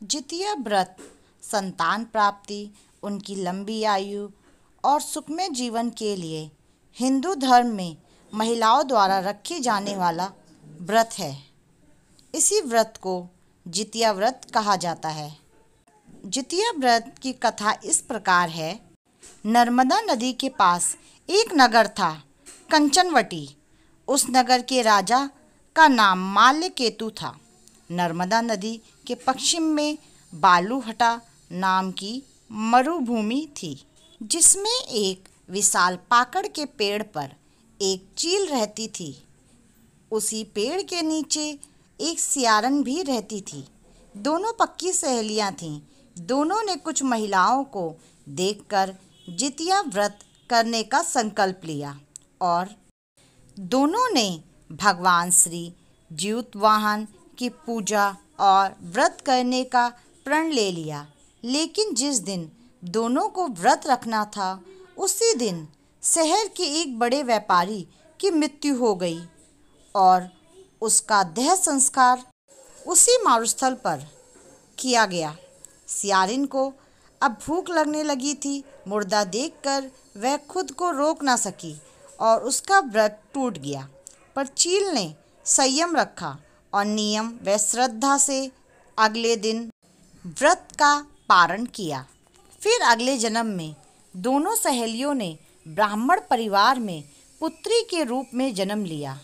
जितिया व्रत संतान प्राप्ति, उनकी लंबी आयु और सुखमय जीवन के लिए हिंदू धर्म में महिलाओं द्वारा रखे जाने वाला व्रत है। इसी व्रत को जितिया व्रत कहा जाता है। जितिया व्रत की कथा इस प्रकार है। नर्मदा नदी के पास एक नगर था, कंचनवटी। उस नगर के राजा का नाम माल्यकेतु था। नर्मदा नदी के पश्चिम में बालूहटा नाम की मरुभूमि थी, जिसमें एक विशाल पाकड़ के पेड़ पर एक चील रहती थी। उसी पेड़ के नीचे एक सियारन भी रहती थी। दोनों पक्की सहेलियां थीं। दोनों ने कुछ महिलाओं को देखकर जितिया व्रत करने का संकल्प लिया और दोनों ने भगवान श्री ज्यूतवाहन की पूजा और व्रत करने का प्रण ले लिया। लेकिन जिस दिन दोनों को व्रत रखना था, उसी दिन शहर के एक बड़े व्यापारी की मृत्यु हो गई और उसका देह संस्कार उसी मारुस्थल पर किया गया। सियारिन को अब भूख लगने लगी थी। मुर्दा देखकर वह खुद को रोक ना सकी और उसका व्रत टूट गया। पर चील ने संयम रखा और नियम व श्रद्धा से अगले दिन व्रत का पारण किया। फिर अगले जन्म में दोनों सहेलियों ने ब्राह्मण परिवार में पुत्री के रूप में जन्म लिया।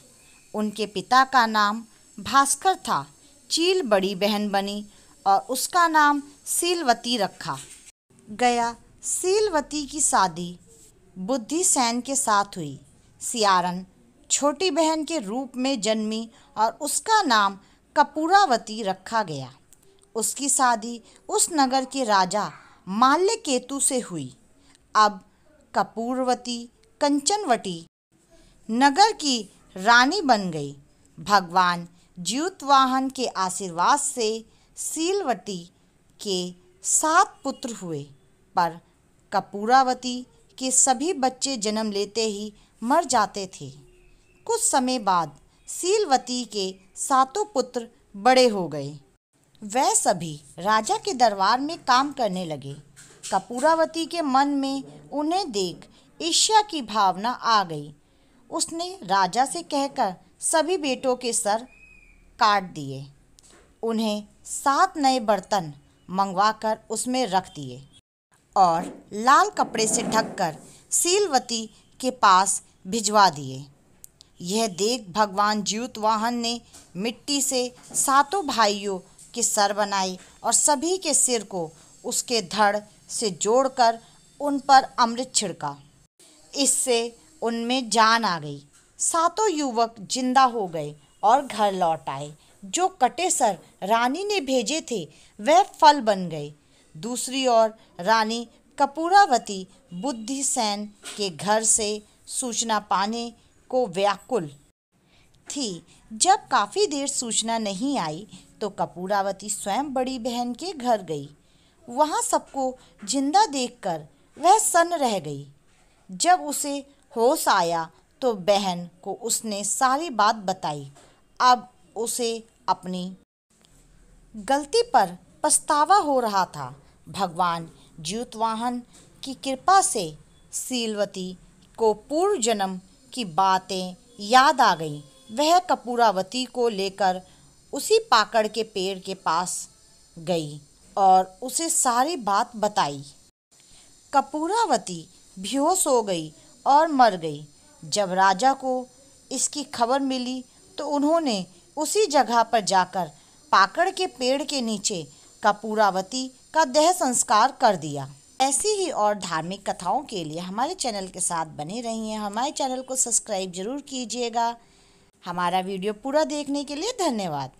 उनके पिता का नाम भास्कर था। चील बड़ी बहन बनी और उसका नाम सीलवती रखा गया। सीलवती की शादी बुद्धिसेन के साथ हुई। सियारन छोटी बहन के रूप में जन्मी और उसका नाम कपूरावती रखा गया। उसकी शादी उस नगर के राजा माल्यकेतु से हुई। अब कपूरवती कंचनवटी नगर की रानी बन गई। भगवान ज्यूतवाहन के आशीर्वाद से सीलवती के 7 पुत्र हुए, पर कपूरावती के सभी बच्चे जन्म लेते ही मर जाते थे। कुछ समय बाद सीलवती के 7 पुत्र बड़े हो गए। वह सभी राजा के दरबार में काम करने लगे। कपूरावती के मन में उन्हें देख ईर्ष्या की भावना आ गई। उसने राजा से कहकर सभी बेटों के सर काट दिए। उन्हें 7 नए बर्तन मंगवाकर उसमें रख दिए और लाल कपड़े से ढककर सीलवती के पास भिजवा दिए। यह देख भगवान ज्यूतवाहन ने मिट्टी से 7 भाइयों के सर बनाए और सभी के सिर को उसके धड़ से जोड़कर उन पर अमृत छिड़का। इससे उनमें जान आ गई। 7 युवक जिंदा हो गए और घर लौट आए। जो कटे सर रानी ने भेजे थे, वह फल बन गए। दूसरी ओर रानी कपूरावती बुद्धिसेन के घर से सूचना पाने को व्याकुल थी। जब काफ़ी देर सूचना नहीं आई तो कपूरावती स्वयं बड़ी बहन के घर गई। वहाँ सबको जिंदा देखकर वह सन्न रह गई। जब उसे होश आया तो बहन को उसने सारी बात बताई। अब उसे अपनी गलती पर पछतावा हो रहा था। भगवान ज्यूतवाहन की कृपा से सीलवती को पूर्व जन्म की बातें याद आ गईं। वह कपूरावती को लेकर उसी पाकड़ के पेड़ के पास गई और उसे सारी बात बताई। कपूरावती बेहोश हो गई और मर गई। जब राजा को इसकी खबर मिली तो उन्होंने उसी जगह पर जाकर पाकड़ के पेड़ के नीचे कपूरावती का देह संस्कार कर दिया। ऐसी ही और धार्मिक कथाओं के लिए हमारे चैनल के साथ बने रहिए। हमारे चैनल को सब्सक्राइब जरूर कीजिएगा। हमारा वीडियो पूरा देखने के लिए धन्यवाद।